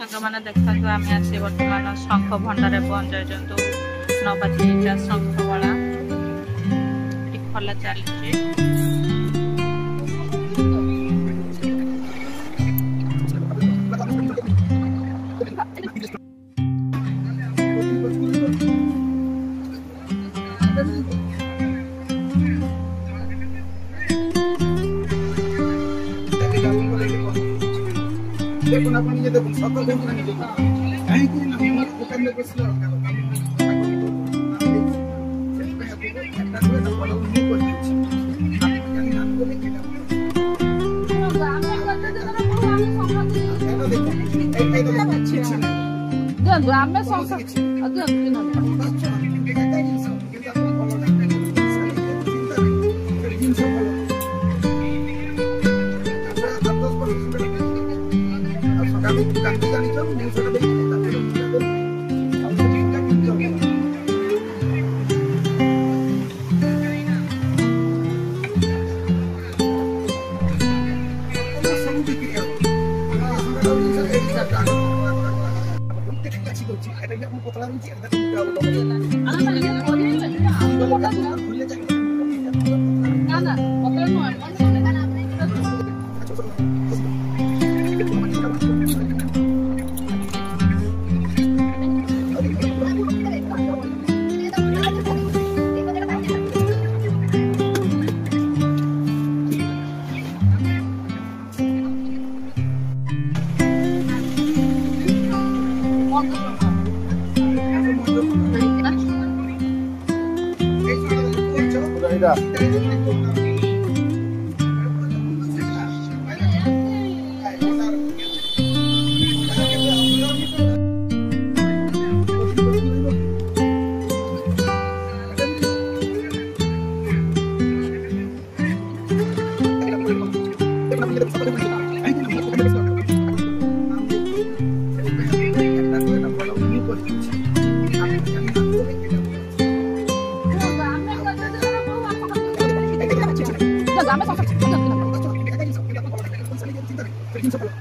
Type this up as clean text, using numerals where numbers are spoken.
सांग देखा आम आसी बर्तमान शंख भंडार पहुंचु नबाजी शंख बड़ा खोला चलती देखो ना ये देखो सत्तर दिन नहीं देखो कहीं कोई ना हमारे दुकान में कुछ लोग Gracias.